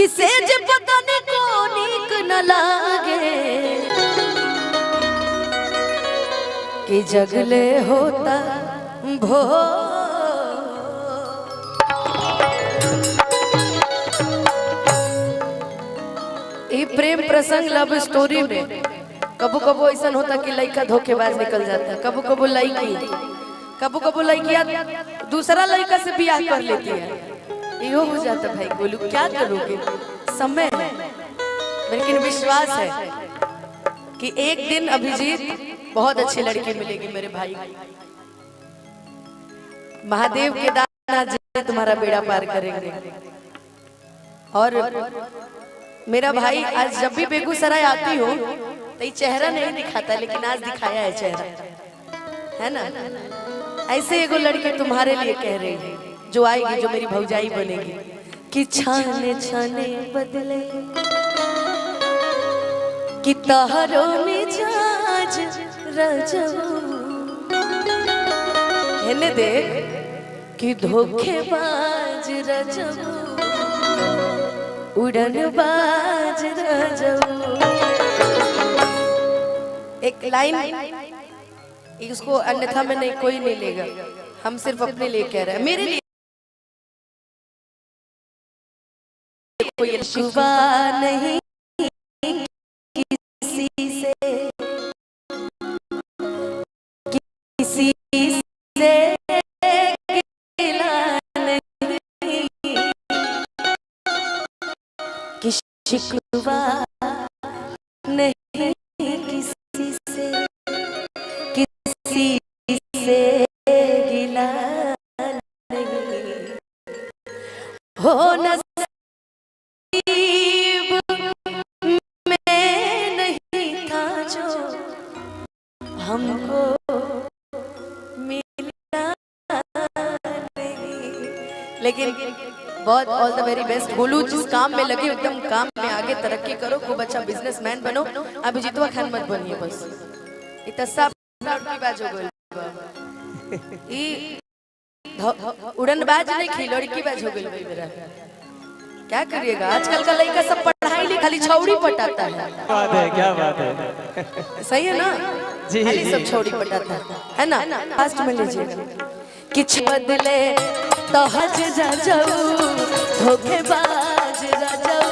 किसे जे पता नहीं को नीक न लागे कि जगले होता भो। ये प्रेम प्रसंग लव स्टोरी में कबू कबू ऐसा होता कि लड़का धोखेबाज निकल जाता, कबू कबू लड़कियां दूसरा लड़का से ब्याह कर लेती है, यो हो जाता। भाई बोलू क्या करोगे, समय है, लेकिन विश्वास है कि एक दिन अभिजीत बहुत अच्छी लड़की मिलेगी मेरे भाई। महादेव केदारनाथ जी तुम्हारा बेड़ा पार करेंगे। और मेरा भाई आज जब भी बेगूसराय आती हो तो ये चेहरा नहीं दिखाता, लेकिन आज दिखाया है चेहरा, है ना। ऐसे एगो लड़की तुम्हारे लिए कह रही है जो आएगी, जो मेरी भौजाई बनेगी कि छाने छाने बदले कि तहरो मिजाज रजऊ हेने देख कि धोखेबाज रजऊ उड़नबाज रजऊ। एक लाइन इसको अन्यथा में नहीं, कोई नहीं लेगा, हम सिर्फ अपने लिए कह रहे हैं, मेरे लिए कोई शिवा नहीं किसी से, किसी से गिला नहीं कि शिकवा नहीं किसी से, किसी से गिला नहीं हो नसीब में नहीं था जो हमको मिला नहीं। लेकिन बहुत ऑल द वेरी बेस्ट बोलू, जिस काम में लगे एकदम काम में आगे तरक्की करो, खूब अच्छा बिजनेसमैन बनो। अभिजीतवा खान मत बनिए बस, इतना सब लड़कीबाज हो गए। उड़नबाज नहीं खी लड़कीबाज हो गई मेरा। क्या करिएगा, आजकल का लड़का सब पढ़ाई लिखाई खाली छौड़ी पटाता है। बात है, क्या बात है, सही है ना जी, खाली सब छौड़ी पटाता है ना। फास्ट में लीजिएगा किछ बदले तो हज रजऊ धोखेबाज रजऊ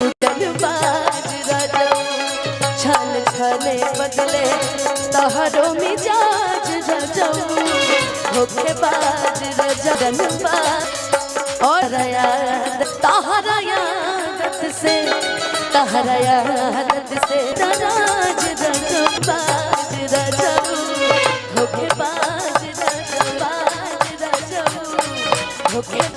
उड़नबाज रजऊ छल छले बदले तहरो मिजाज रजऊ धोखेबाज रजऊ। और तहरा यादत से नाराज रजबाज रजऊ धोखेबाज रजबाज रजऊ धोखेबाज।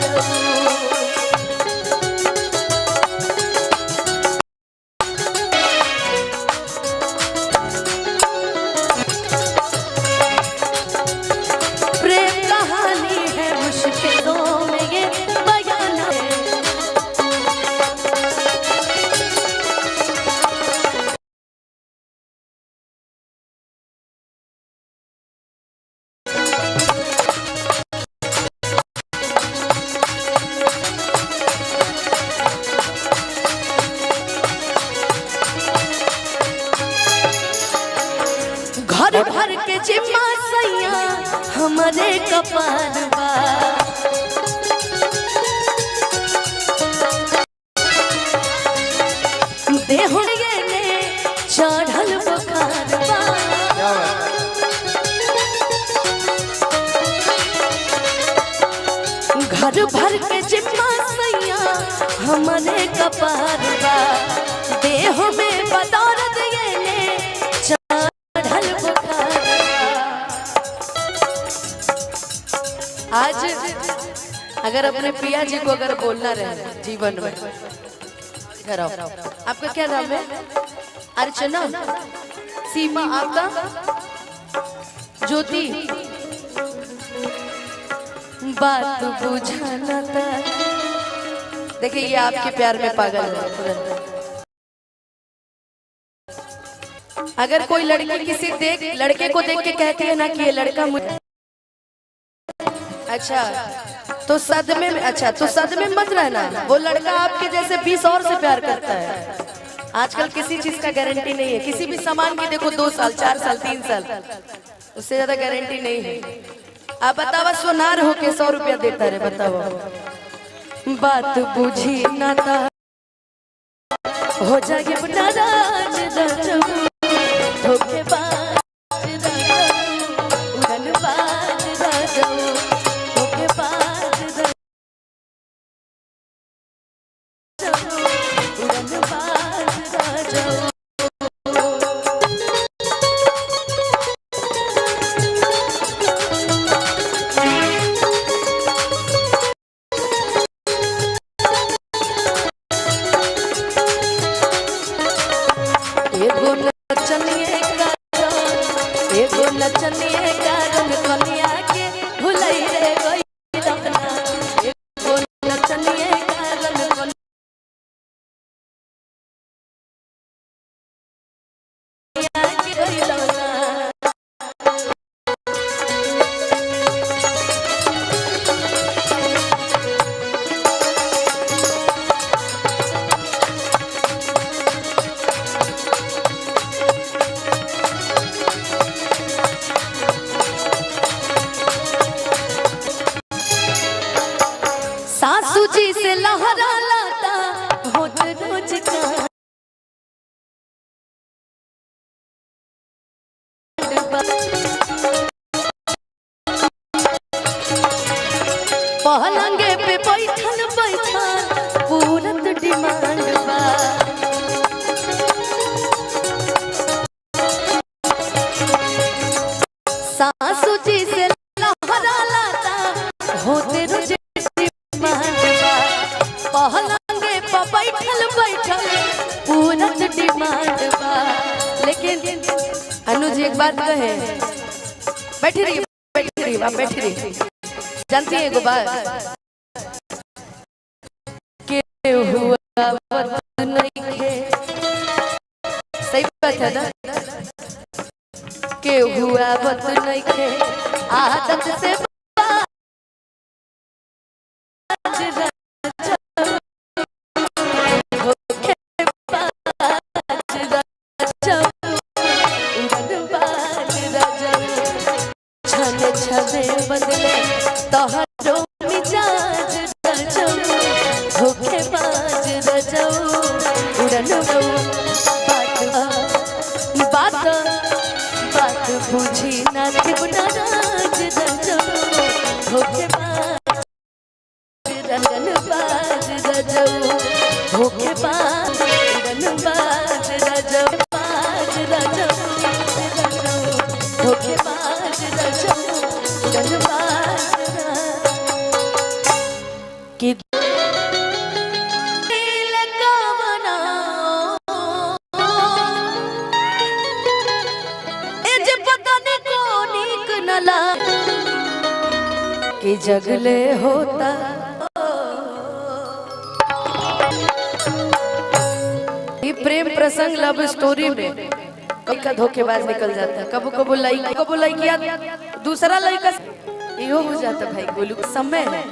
घर भर के जिम्मा सैया हमारे कपार बा, देहुड़िए ने चढ़ल बुखार बा। घर भर के जिम्मा सैया हमारे कपार बा, देह में बदौलत ये ने आज अगर अपने पिया जी को अगर बोलना रहे जीवन में, घर आओ। आपका क्या नाम है? अर्चना, सीमा, आपका ज्योति। बात बुझाना था, देखिए ये आपके प्यार में पागल है। अगर कोई लड़की किसी लड़के को देख के कहती है ना कि ये लड़का मुझे अच्छा, तो सदमे में, अच्छा तो सदमे में मत रहना, वो लड़का आपके जैसे 20 और से प्यार करता है। आजकल किसी चीज का गारंटी नहीं है, किसी भी सामान की देखो 2 साल 4 साल 3 साल, उससे ज्यादा गारंटी नहीं है। आप बतावा सोनार होके 100 रुपया देता रे, बताओ बात बुझी ना था हो जाए नाराज धोखेबाज उड़नबाज धोखेबाज उड़नबाज नचनिए कारण कनिया के भुलई रे गई लखना, एगो नचनिए कारण कनिया के गई लखना। सासू जी से लहरा लाता होत रोज का पहलंगे पे बैठल बैठल पूरत डिमांड बा, सासू जी से लहरा लाता होते रोज पहलंगे पर बैठल बैठल पूरत डिमांड बा। लेकिन अनुज एक बात कहे, बैठी रही आप बैठी रही, जानती है एगो बात के हुआ वक्त नहीं खे, सही बात है ना, के हुआ वक्त नहीं खे आदत से बदले तोहरो मिजाज रजऊ धोखेबाज रजऊ उड़न बात बात बुझी ना नाराज रजऊ धोखेबाज रजनबाज रजऊ धोखेबाज रजनबाज रजऊ बाज रजऊ धोखेबाज रजऊ कि कि जगले होता ये प्रेम प्रसंग लव स्टोरी में कभी का धोखेबाज निकल जाता है, कबो कबो लड़किया दूसरा लड़का यो हो जाता भाई, गोलू समय है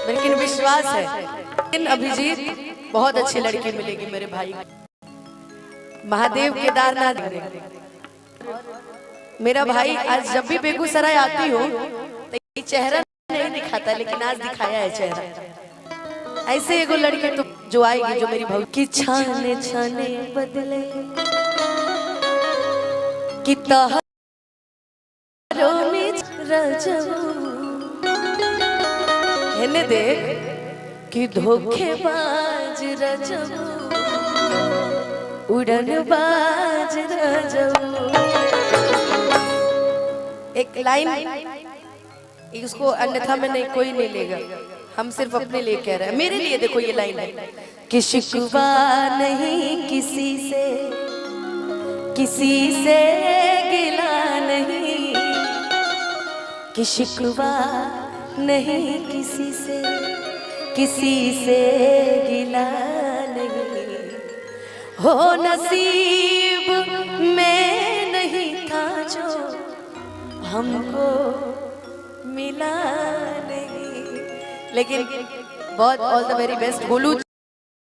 लेकिन विश्वास है। लेकिन अभिजीत बहुत अच्छी लड़की मिलेगी मेरे भाई, महादेव केदारनाथ मेरा भाई। आज जब भी बेगूसराय आती हूँ तो ये चेहरा नहीं दिखाता, लेकिन आज दिखाया है चेहरा। ऐसे एगो लड़की तो जो आएगी जो मेरी भाई की छाने छाने बदले कि हेने देख कि धोखेबाज रजऊ उड़नबाज रजऊ। एक लाइन इसको अन्यथा में नहीं, कोई नहीं लेगा, हम सिर्फ अपने लिए कह रहे हैं, मेरे लिए देखो ये लाइन है कि शिकवा नहीं किसी से गिला नहीं, कि शिकवा नहीं किसी से गिला नहीं, हो नसीब में नहीं था जो हमको मिला नहीं, लेकिन बहुत all the very best Golu.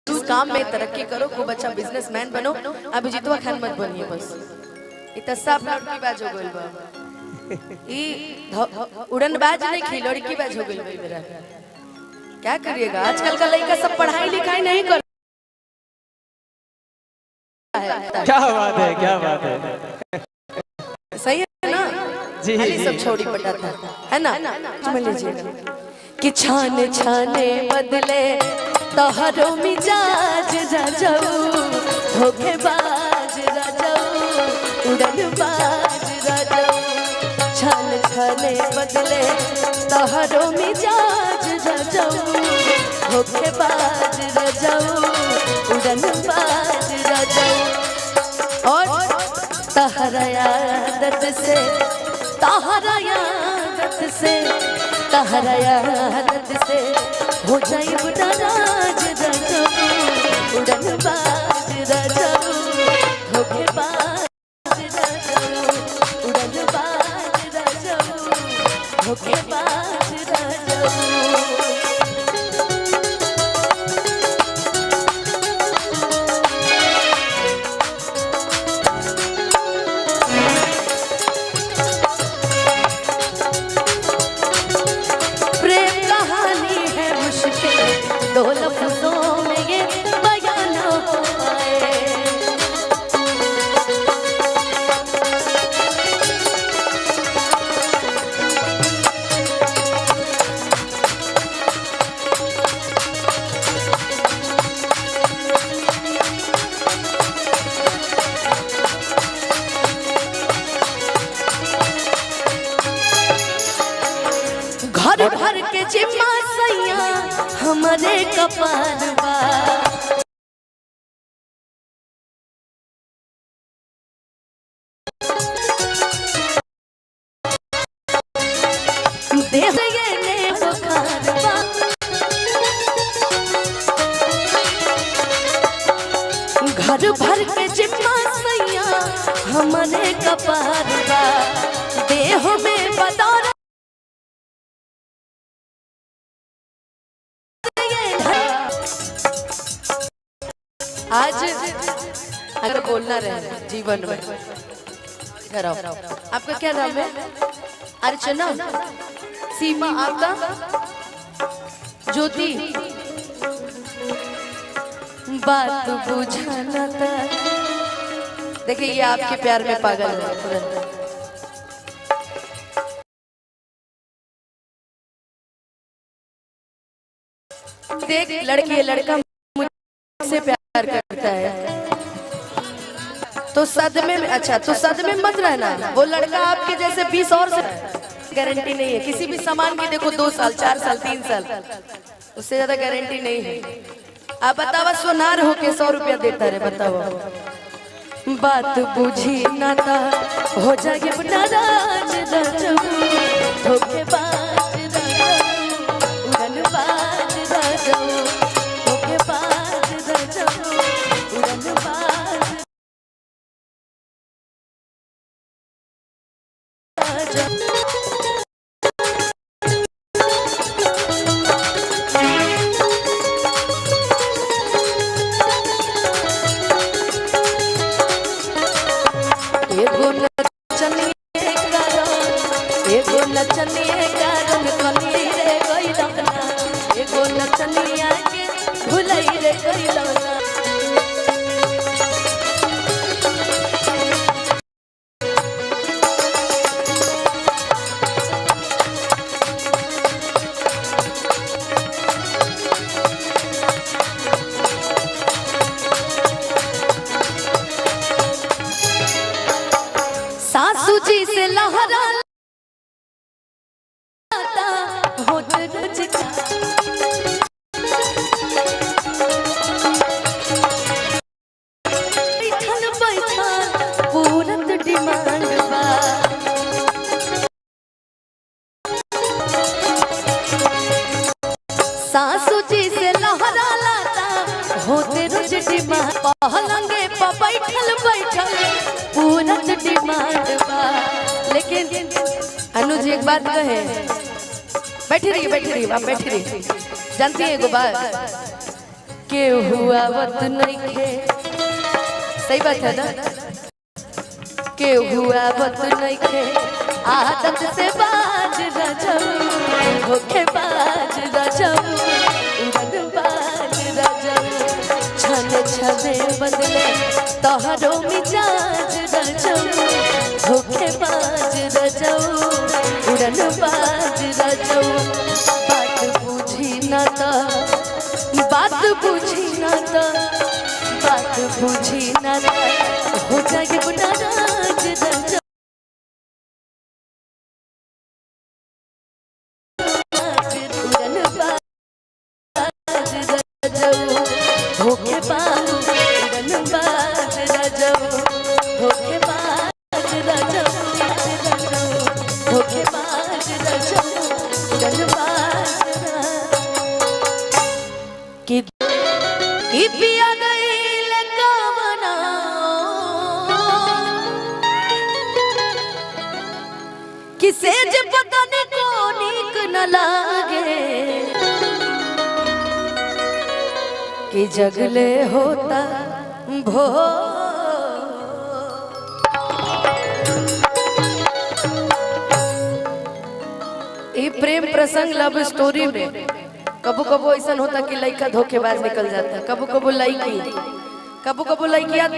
उस काम में तरक्की करो, खूब अच्छा बिजनेसमैन बनो। अभी जितवा खान मत बनिए बस। इतना साफ लड़की बाज हो गइल बा। उड़नबाज नहीं खी लड़की बाज हो गइल बा मेरा। क्या करिएगा, आजकल का लड़का सब पढ़ाई लिखाई नहीं कर। क्या बात है, क्या बात है। सही है ना जी खाली सब छोड़ी पटाता है ना। समझ लीजिए कि छाने छाने बदले तोहरो मिजाज रजऊ, धोखेबाज रजऊ, उड़नबाज रजऊ। छान छाने बदले तोहरो मिजाज रजऊ, धोखेबाज रजऊ, उड़नबाज रजऊ। और तहरा आदत से, तहरा आदत से, तहरा आदत से हो जाई नाराज रजऊ, उड़नबाज रजऊ, धोखेबाज रजऊ, उड़नबाज रजऊ, धोखेबाज रजऊ। दो लफ्जों में ये बयान हो पाए। घर भर के जिम्मा सैया हमारे कपार बा। देह ये ने बुखार बा। घर भर के जिम्मा सैया हमारे कपार बा। देह में बदौर आज अगर बोलना रहे जीवन में, इधर आओ। आपका क्या नाम है? अर्चना, सीमा, आपका ज्योति। बात बुझाना था। देखिए ये आपके प्यार में पागल है तुरंत। देख लड़की लड़का मुझसे प्यार करता है तो सदमे में, अच्छा तो सदमे मत रहना। वो लड़का आपके जैसे 20 और से गारंटी नहीं है किसी भी सामान की। देखो 2 साल 4 साल 3 साल उससे ज्यादा गारंटी नहीं है। आप बतावा सोनार होके 100 रुपया देता रहे, बताओ। बात बुझी ना था हो जाए नाराज रजऊ, धोखेबाज रजऊ, उड़नबाज रजऊ, धोखेबाज रजऊ, उड़नबाज रजऊ। एगो नचनिए का रंग कली रे गइलना, एगो नचनिया के भुलई रे गइलना। सासू जी से लहरा होठ रुचका, बैठल बैठल पूरत डिमांड बा। सासू जी से लहरा लाता होते रोज डिमांड। पहलंगे पर बैठल बैठल पूरत डिमांड बा। लेकिन अनुज एक बात कहे, बैठी रहिए आप बैठी रहिए। जानती है एगो बात के हुआ वत नहीं खे, सही बात है ना, के हुआ वत नहीं खे आदत से बाज रजब, धोखेबाज रजब, उड़नबाज रजब, छने छने बदले तोहरो मिजाज रजब, धोखेबाज रजब, उड़नबाज रजब, बात बुझी न तो बात बुझी न तो बात बुझी न तो हो जाए नाराज रजब, धोखेबाज उड़नबाज रजब, धोखेबाज रजब, धोखेबाज रजब, उड़नबाज कि पिया गईल कवना किसे जे पता न को नीक न लागे, कि जगले होता भो ये प्रेम प्रसंग लव स्टोरी में कबो कबो ऐसा होता कि लड़का धोखेबाज निकल जाता, कबो कबो लड़कियां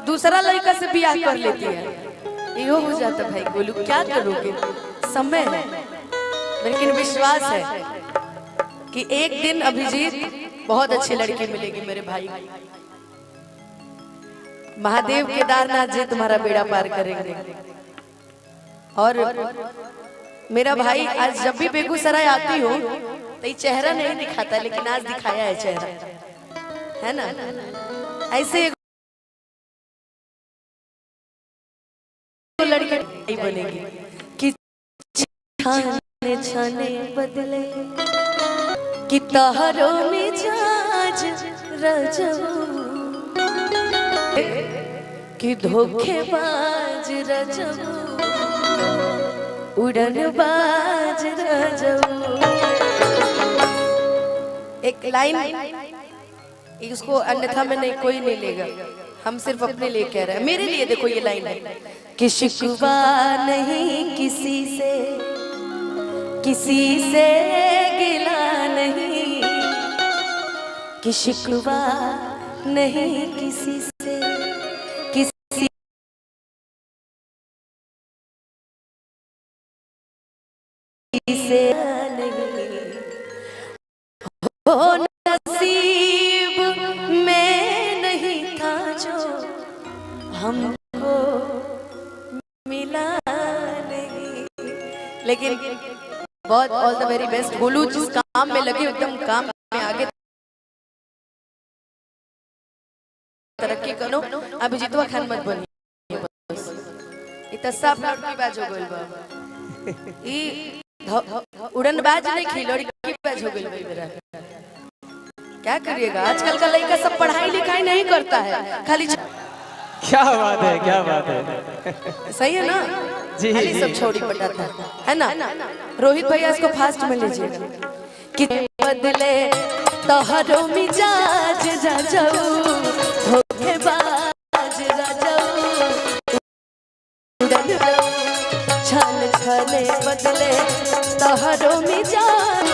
दूसरा लड़का से ब्याह कर लेती है, यो हो जाता। भाई बोलू क्या करोगे, समय है, लेकिन विश्वास है कि एक दिन अभिजीत बहुत अच्छी लड़की मिलेगी मेरे भाई। महादेव केदारनाथ जी तुम्हारा बेड़ा पार करेंगे। और मेरा भाई आज जब भी बेगूसराय आती हो तो ये चेहरा नहीं दिखाता, लेकिन आज दिखाया है चेहरा, है ना। ऐसे लड़की नहीं बनेगी कि छाने छाने बदले कि तोहरो मिजाज रजब, कि धोखेबाज रजब, उड़नबाज रजब। एक लाइन इसको अन्यथा में नहीं, कोई नहीं लेगा, हम सिर्फ अपने लिए कह रहे हैं, मेरे लिए देखो ये लाइन है कि शिकवा नहीं किसी से, किसी से गिला नहीं, कि शिकवा नहीं किसी से, किसी से नहीं, हो नसीब में नहीं था जो हमको मिला नहीं। लेकिन बहुत ऑल द वेरी बेस्ट बोलू, जिस काम में लगे एकदम काम में आगे तरक्की करो। अभिजीतवा खान मत बनिए बस, इतना सब लड़की बाज हो गइल बा, ई उड़नबाज नहीं खी लड़की बाज हो गइल बा मेरा। क्या करिएगा, आजकल का लड़का सब पढ़ाई लिखाई नहीं करता है, खाली क्या बात है, क्या बात है, सही है ना जी, खाली सब छोड़ी पटाता है ना। रोहित भैया इसको फास्ट में लीजिएगा कि बदले तोहरो मिजाज रजब, धोखेबाज रजब, छन छने बदले तोहरो मिजाज,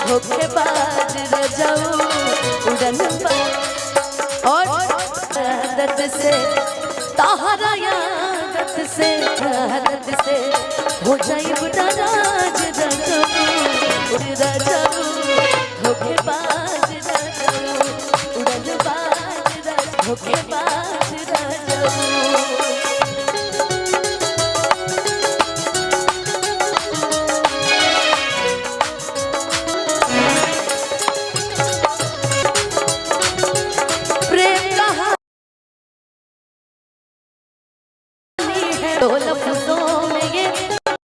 धोखेबाज रजब, उड़नबाज। और आदत से तोहरा आदत से, आदत से हो जाए नाराज रजब, रजब, धोखेबाज रजब, उड़नबाज रजब, धोखेबाज रजब। तो लफ्ज़ों में ये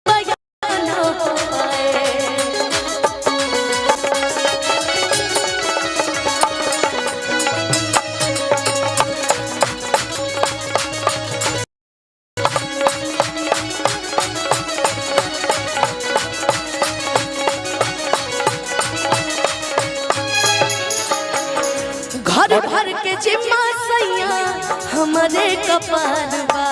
बयान हो पाए, घर भर के जिम्मा सैया हमारे कपार बा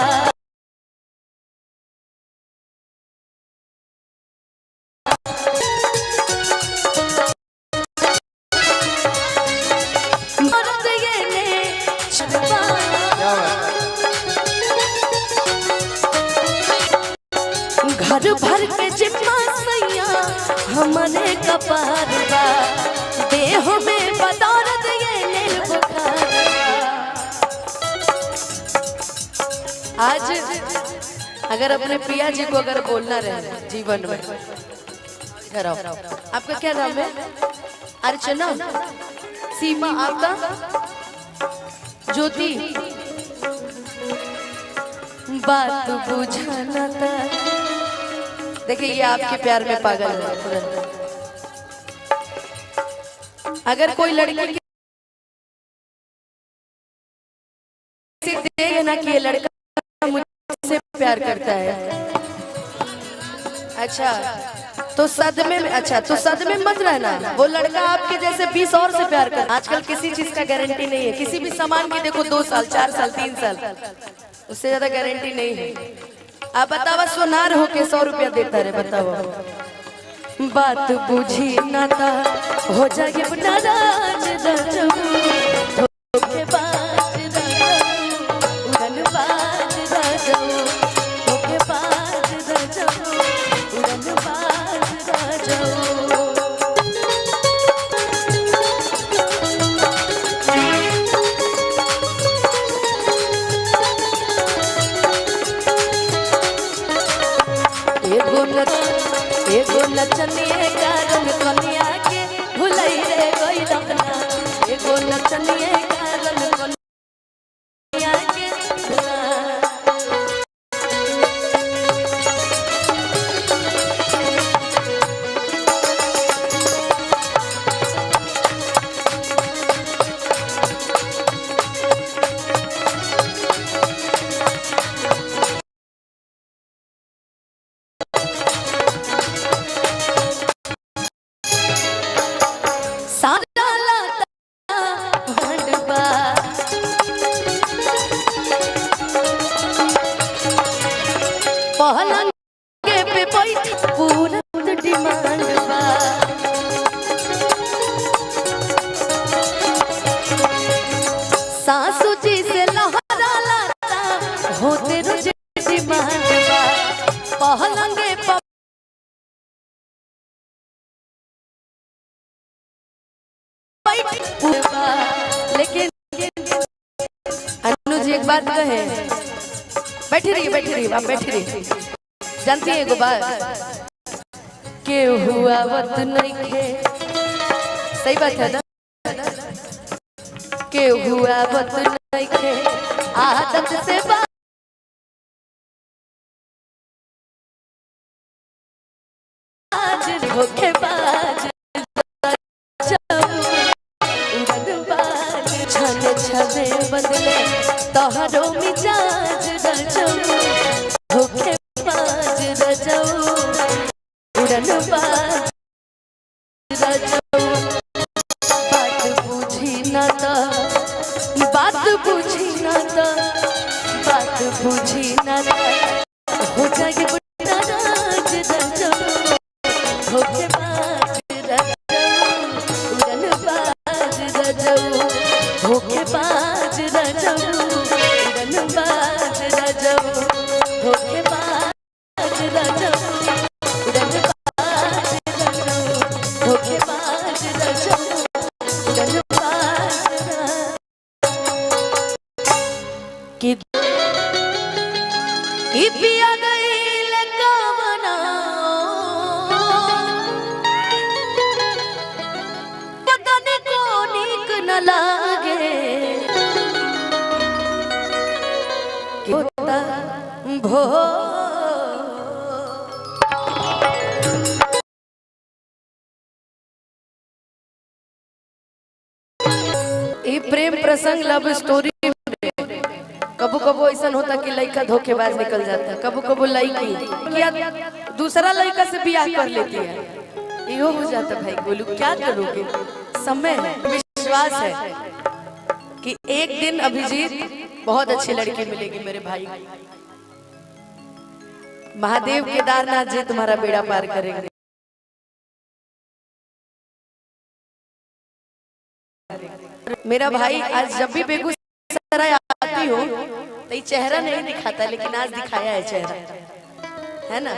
घर भर के जिम्मा सैया हमारे कपार बा देह में बदौलत ये नील बुखार आज अगर अपने पिया जी को अगर बोलना रहे जीवन में इधर आओ आपका क्या नाम है अर्चना सीमा आपका ज्योति बात बुझाना था देखिए ये आपके प्यार में पागल है तुरंत अगर कोई लड़की देगा ना कि ये लड़का मुझसे प्यार करता है अच्छा तो सदमे में तो सदमे मत रहना वो लड़का आपके जैसे 20 और से प्यार कर आजकल किसी चीज का गारंटी नहीं है किसी भी सामान की देखो 2 साल 4 साल 3 साल उससे ज्यादा गारंटी नहीं है आप बतावा सोनार होके 100 रुपया देता रहे बतावा बात बुझी ना था हो जाए नाराज धोखेबाज उड़नबाज धोखेबाज उड़नबाज एगो नचनिए कारण कनिया के भुलई रे गई रखना एगो नचनिए कारण कनिया के पे पूरा डिमांड बा सासू जी से लहरा लाता होते रोज डिमांड बा पहलंगे लेकिन अनुज एक बात कहे बैठी रहिए आप बैठी रहिए जानती है एगो बात के हुआ वत नहीं खे सही बात है ना के हुआ वत नहीं खे आदत से बात धोखेबाज छने छने बदले तोहरो मिजाज धोखेबाज उड़नबाज बात बुझी ना तो बात बुझी ना तो बात बुझी ना हो जाए नाराज धोखेबाज उड़नबाज धोखेबाज उड़नबाज धोखेबाज पिया गईल कवना पतन को नीक न लागे होता भो ये प्रेम प्रसंग लव स्टोरी कबो कबो ऐसा होता कि लड़का धोखेबाज निकल जाता है कबो कबो लड़की दूसरा लड़का से ब्याह कर लेती है यो हो जाता भाई बोलू क्या करोगे समय है विश्वास है कि एक दिन अभिजीत बहुत अच्छी लड़की मिलेगी मेरे भाई। महादेव केदारनाथ जी तुम्हारा बेड़ा पार करेंगे। मेरा भाई आज जब भी बेगूसराय आती हो तो ये चेहरा नहीं दिखाता, लेकिन आज दिखाया है चेहरा, है ना?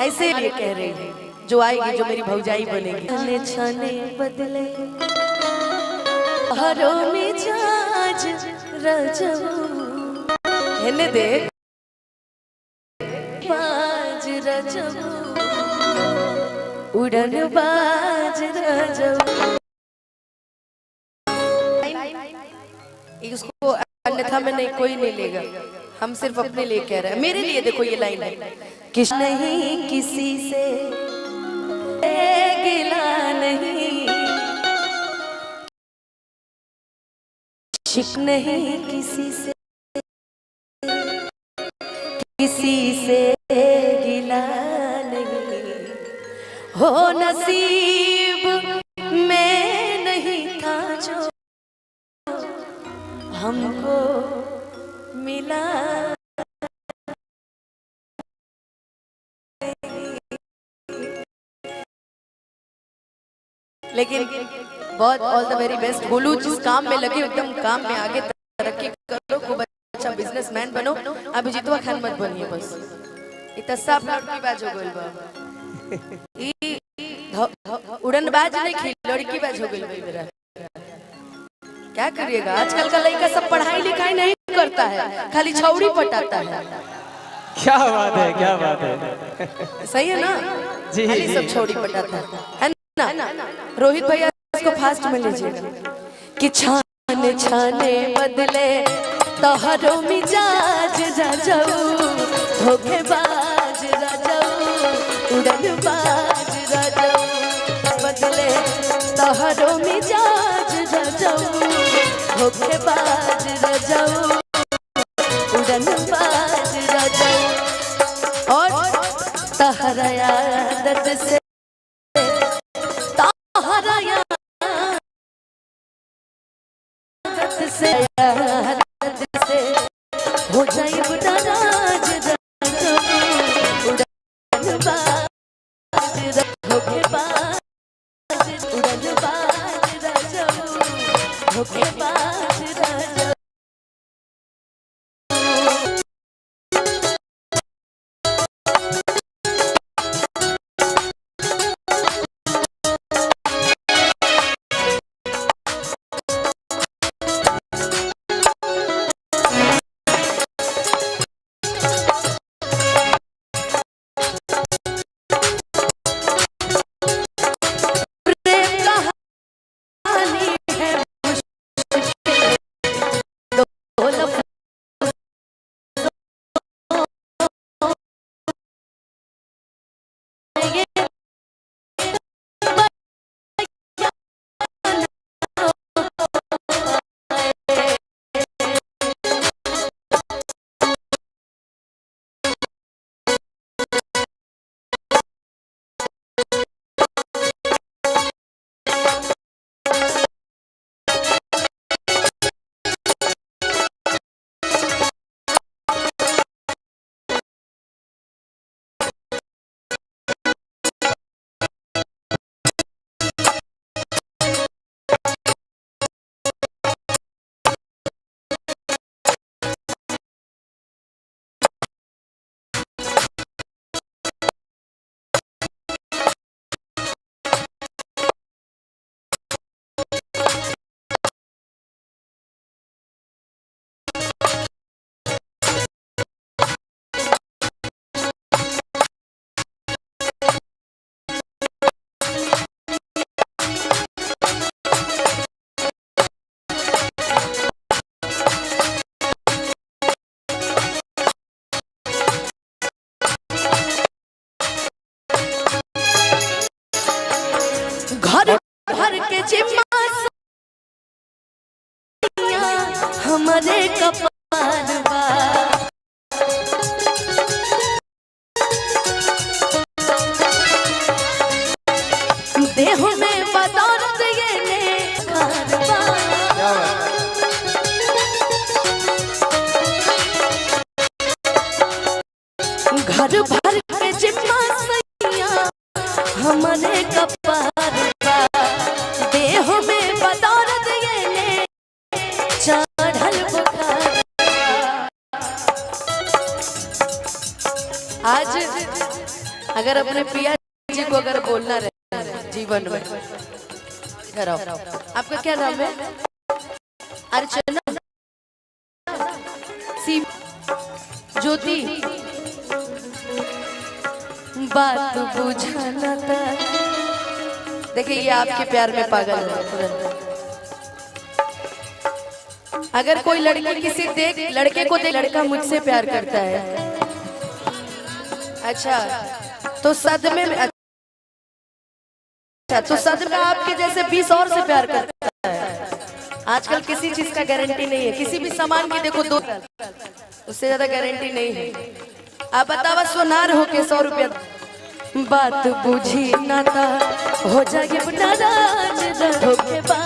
ऐसे लिए कह रही है, जो आएगी, जो मेरी भौजाई बनेगी। छाने छाने बदले हरो मिजाज रजबू, हेने देख बाज रजबू, उड़न बाज रजबू। इसको अन्यथा में नहीं, कोई नहीं लेगा, हम सिर्फ अपने लिए कह रहे हैं। मेरे लिए देखो ये लाइन है, किस नहीं किसी से गिला नहीं, शिक नहीं किसी से, किसी से गिला नहीं, हो नसीब में नहीं था जो हमको मिला। लेकिन बहुत ऑल द वेरी बेस्ट बोलू, जिस काम में लगे एकदम काम में आगे तरक्की करो, खूब अच्छा बिजनेसमैन बनो। अभिजीतवा खान मत बनिए बस, इतना सब लड़की बाज हो गइल बा, ई उड़न बाज नहीं खिल, लड़की बाज हो गइल मेरा। क्या करिएगा, आजकल का लड़का सब पढ़ाई लिखाई नहीं करता है, खाली छौड़ी पटाता है। क्या बात है, क्या बात है, सही है ना? जी खाली जी। सब छौड़ी पटाता है ना? रोहित भैया इसको फास्ट में लीजिएगा कि छाने छाने बदले तोहरो मिजाज रजऊ, धोखेबाज रजऊ, उड़नबाज रजऊ, बदले तोहरो मिजाज रजऊ, धोखेबाज रजऊ, उड़नबाज रजऊ। और तहरा आदत से से हो जाए नाराज रजऊ, उड़नबाज धोखेबाज, उड़नबाज रजऊ, धोखेबाज रजऊ। घर भर के जिम्मा हमारे कपार बा, देह में बदौलत ये ने खारबा, भर भर के जिम्मा सैया हमारे कपार बा देह में बदौलत ये ले चढ़ल बुखार। आज अगर अपने पिया जी को अगर बोलना रहे जीवन में, इधर आओ, आपका क्या नाम है? अर्चना, सी, ज्योति, बात बुझाना था। देखिए ये आपके प्यार में पागल है तुरंत। अगर कोई लड़की किसी लड़के को देख लड़का मुझसे प्यार करता है, अच्छा तो सदमे में, अच्छा तो सदमे आपके जैसे 20 और से प्यार करता है। आजकल किसी चीज का गारंटी नहीं है, किसी भी सामान की देखो 2 उससे ज्यादा गारंटी नहीं है। आप बतावा सोनार हो के 100 रुपया, बात बुझी ना था हो जाए नाराज धोखेबाज।